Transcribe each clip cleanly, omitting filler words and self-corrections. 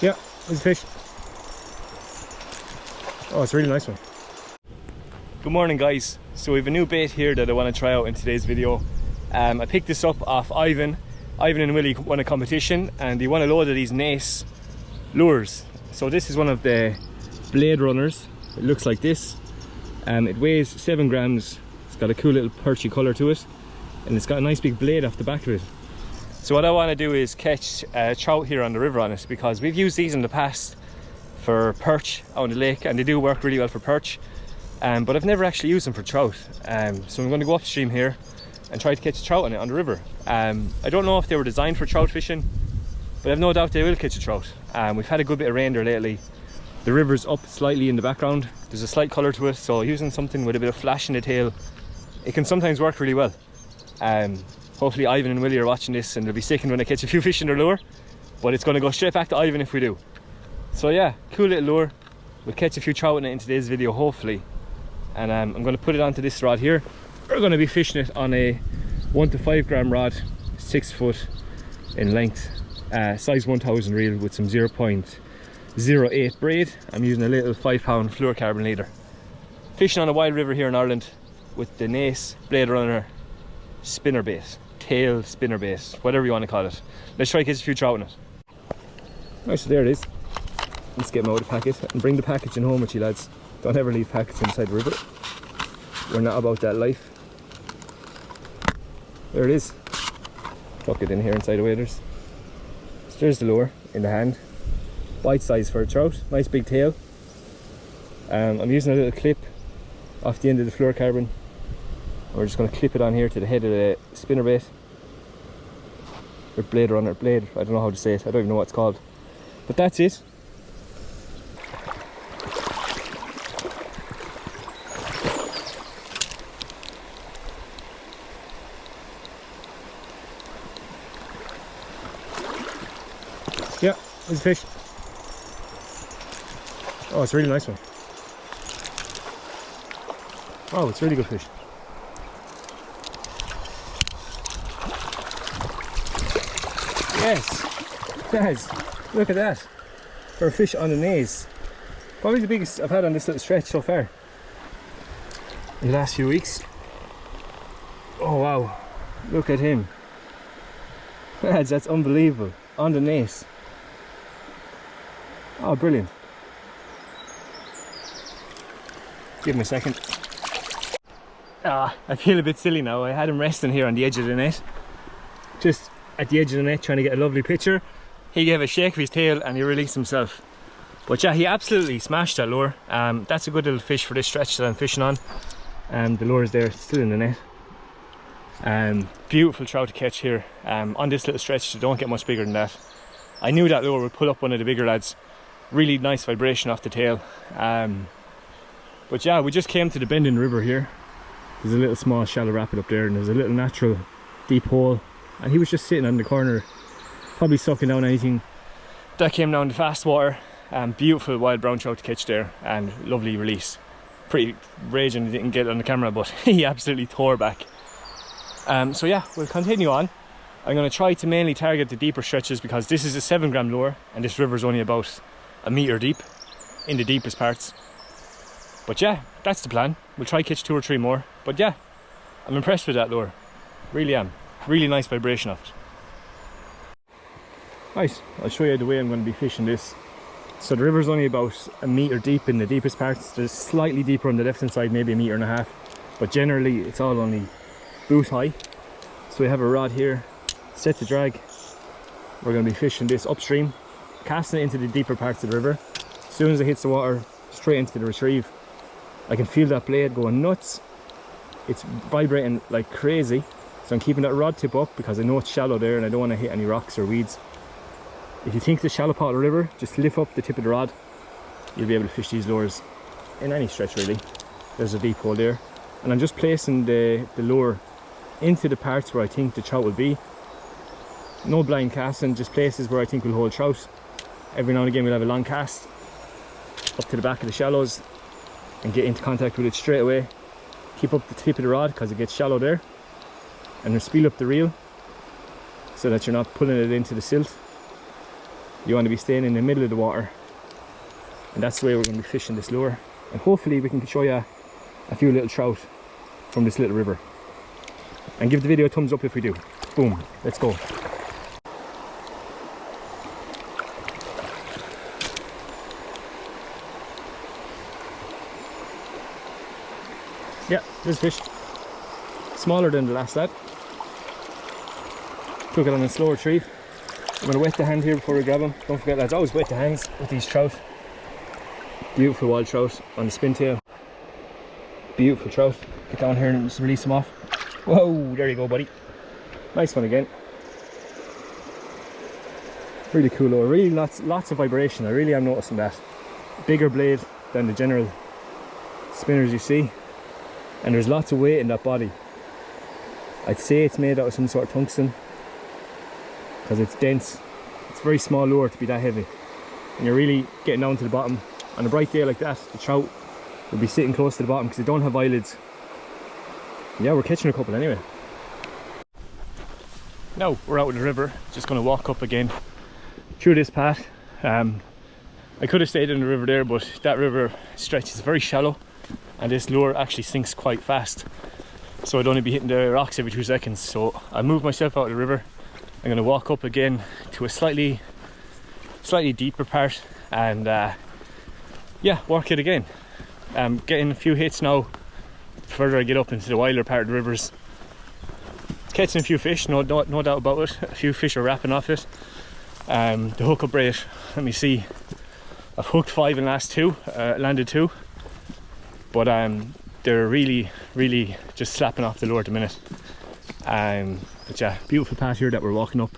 Yeah, there's a fish. Oh, it's a really nice one. Good morning, guys. So we have a new bait here that I want to try out in today's video. I picked this up off Ivan. Ivan and Willie won a competition and they won a load of these Nace lures. So this is one of the Blade Runners. It looks like this. It weighs 7 grams. It's got a cool little perchy colour to it. And it's got a nice big blade off the back of it. So what I want to do is catch trout here on the river on it, because we've used these in the past for perch out on the lake, and they do work really well for perch. But I've never actually used them for trout. So I'm going to go upstream here and try to catch a trout on it on the river. I don't know if they were designed for trout fishing, but I've no doubt they will catch a trout. We've had a good bit of rain there lately. The river's up slightly in the background. There's a slight colour to it, so using something with a bit of flash in the tail, it can sometimes work really well. Hopefully Ivan and Willie are watching this and they'll be sickened when I catch a few fish in their lure, but it's going to go straight back to Ivan if we do. So yeah, cool little lure. We'll catch a few trout in it in today's video, hopefully. And I'm going to put it onto this rod here. We're going to be fishing it on a 1 to 5 gram rod, 6 foot in length, size 1000 reel with some 0.08 braid. I'm using a little 5-pound fluorocarbon leader. Fishing on a wild river here in Ireland with the Nace Blade Runner spinnerbait, tail spinnerbait, whatever you want to call it. Let's try to catch a few trout in it. Right, so there it is. Let's get them out of the packet and bring the packaging home with you, lads. Don't ever leave packets inside the river. We're not about that life. There it is. Tuck it in here inside the waders. So there's the lure in the hand. Bite size for a trout. Nice big tail. I'm using a little clip off the end of the fluorocarbon. We're just going to clip it on here to the head of the spinnerbait. Or Blade Runner, blade, I don't know how to say it. I don't even know what it's called. But that's it. Yeah, there's a fish. Oh, it's a really nice one. Oh, it's a really good fish. Yes, guys, look at that. For a fish on the Nace. Probably the biggest I've had on this little stretch so far in the last few weeks. Oh wow, look at him. Lads, that's unbelievable. On the Nace. Oh, brilliant. Give him a second. I feel a bit silly now. I had him resting here on the edge of the net. Just at the edge of the net trying to get a lovely picture. He gave a shake of his tail and he released himself. But yeah, he absolutely smashed that lure. That's a good little fish for this stretch that I'm fishing on. The lure is there, still in the net. Beautiful trout to catch here. On this little stretch, you don't get much bigger than that. I knew that lure would pull up one of the bigger lads. Really nice vibration off the tail. But yeah, we just came to the bend in the river here. There's a little small shallow rapid up there and there's a little natural deep hole. And he was just sitting on the corner, probably sucking down anything that came down the fast water. Beautiful wild brown trout to catch there and lovely release. Pretty raging, he didn't get it on the camera, but he absolutely tore back. So yeah, we'll continue on. I'm going to try to mainly target the deeper stretches because this is a 7 gram lure and this river is only about a metre deep in the deepest parts. But yeah, that's the plan. We'll try catch 2 or 3 more. But yeah, I'm impressed with that lure. Really am. Really nice vibration of it. Right, I'll show you the way I'm going to be fishing this. So the river's only about a metre deep in the deepest parts. There's slightly deeper on the left hand side, maybe a metre and a half. But generally it's all only boot high. So we have a rod here, set the drag. We're going to be fishing this upstream, casting it into the deeper parts of the river. As soon as it hits the water, straight into the retrieve. I can feel that blade going nuts. It's vibrating like crazy. So I'm keeping that rod tip up because I know it's shallow there and I don't want to hit any rocks or weeds. If you think it's a shallow part of the river, just lift up the tip of the rod. You'll be able to fish these lures in any stretch really. There's a deep hole there. And I'm just placing the lure into the parts where I think the trout will be. No blind casting, just places where I think will hold trout. Every now and again we'll have a long cast up to the back of the shallows and get into contact with it straight away. Keep up the tip of the rod because it gets shallow there. And then speed up the reel so that you're not pulling it into the silt. You want to be staying in the middle of the water, and that's the way we're going to be fishing this lure. And hopefully we can show you a few little trout from this little river. And give the video a thumbs up if we do. Boom, let's go. Yeah, there's fish. Smaller than the last lad. Took it on a slow retrieve. I'm going to wet the hand here before we grab them. Don't forget, lads, always wet the hands with these trout. Beautiful wild trout on the spin tail. Beautiful trout. Get down here and just release them off. Whoa, there you go, buddy. Nice one again. Really cool lure. Really lots of vibration. I really am noticing that. Bigger blade than the general spinners you see. And there's lots of weight in that body. I'd say it's made out of some sort of tungsten, because it's dense. It's a very small lure to be that heavy. And you're really getting down to the bottom. On a bright day like that, the trout will be sitting close to the bottom because they don't have eyelids. Yeah, we're catching a couple anyway. Now we're out in the river, just going to walk up again through this path. I could have stayed in the river there, but that river stretch is very shallow and this lure actually sinks quite fast, so I'd only be hitting the rocks every 2 seconds. So I moved myself out of the river. I'm going to walk up again to a slightly deeper part and yeah, work it again. Getting a few hits now. The further I get up into the wilder part of the rivers, catching a few fish, no doubt about it. A few fish are wrapping off it. The hookup rate, let me see, I've hooked 5 in the last 2, landed 2, but they're really just slapping off the lure at the minute. But yeah, beautiful path here that we're walking up.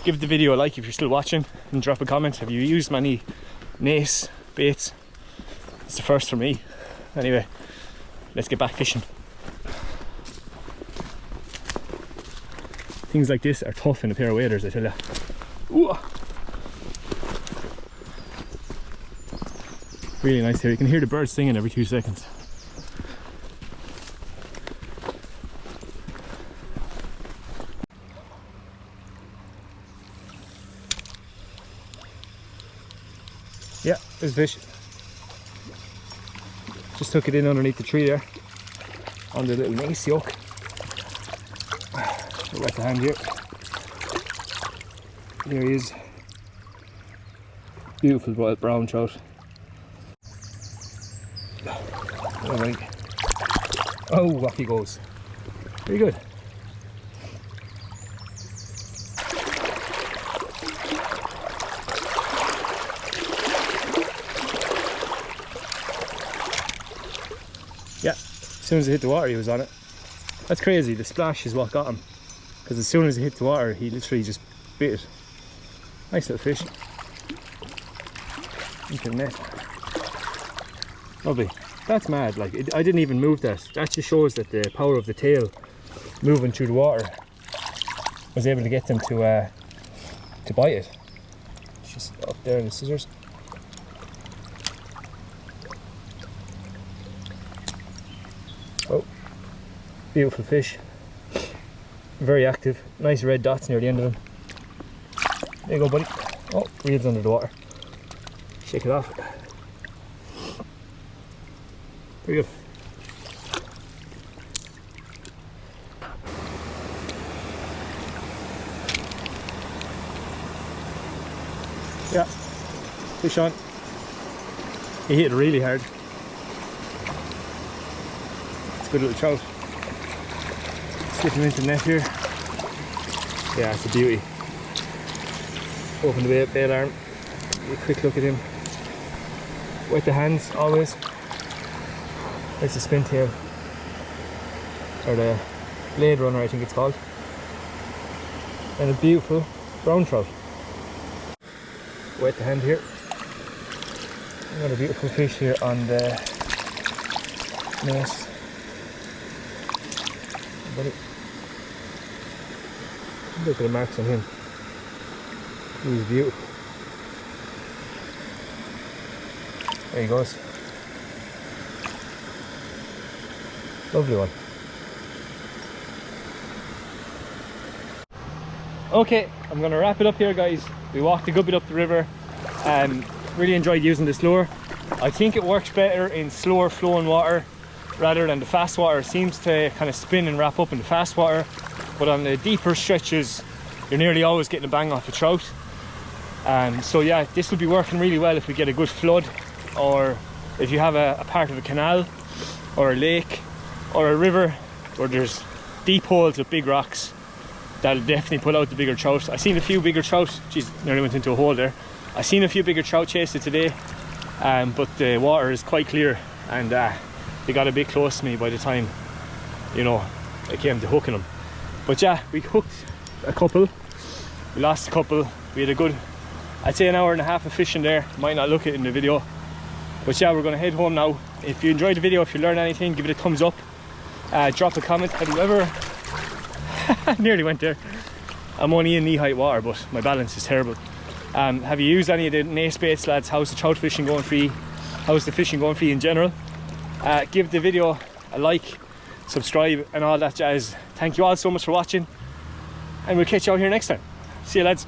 Give the video a like if you're still watching, and drop a comment. Have you used many nace baits? It's the first for me. Anyway, let's get back fishing. Things like this are tough in a pair of waders, I tell you. Ooh. Really nice here. You can hear the birds singing every 2 seconds. Yeah, there's fish. Just took it in underneath the tree there, on the little mace yoke. Wet the hand here. Here he is. Beautiful brown trout. Alright. Oh, off he goes. Very good. Yeah, as soon as he hit the water he was on it. That's crazy, the splash is what got him. Because as soon as he hit the water he literally just bit it. Nice little fish. Into the net. Lovely. That's mad, like I didn't even move that. That just shows that the power of the tail moving through the water was able to get them to bite it. It's just up there in the scissors. Oh, beautiful fish. Very active. Nice red dots near the end of them. There you go, buddy. Oh, reels under the water. Shake it off. Very good. Yeah, fish on. He hit it really hard. It's a good little trout. Slip him into the net here. Yeah, it's a beauty. Open the bail arm. A quick look at him. Wet the hands always. There's the spin tail, or the blade runner I think it's called, and a beautiful brown trout. Wet the hand here. Another beautiful fish here on the nose. Look at the marks on him. He's beautiful. There he goes. Lovely one. Okay, I'm gonna wrap it up here, guys. We walked a good bit up the river and really enjoyed using this lure. I think it works better in slower flowing water rather than the fast water. It seems to kind of spin and wrap up in the fast water, but on the deeper stretches you're nearly always getting a bang off a trout. So yeah, this would be working really well if we get a good flood, or if you have a part of a canal or a lake or a river where there's deep holes with big rocks. That'll definitely pull out the bigger trout. I've seen a few bigger trout. Jeez, nearly went into a hole there. I've seen a few bigger trout chase it today, but the water is quite clear, and they got a bit close to me by the time, you know, I came to hooking them. But yeah, we hooked a couple, we lost a couple. We had a good, I'd say, an hour and a half of fishing there. Might not look it in the video, but yeah, we're gonna head home now. If you enjoyed the video, if you learned anything, give it a thumbs up. Drop a comment. Have you ever nearly went there. I'm only in knee-height water, but my balance is terrible. Have you used any of the nace baits, lads? How's the trout fishing going for you? How's the fishing going for you in general? Give the video a like, subscribe and all that jazz. Thank you all so much for watching, and we'll catch you out here next time. See you, lads.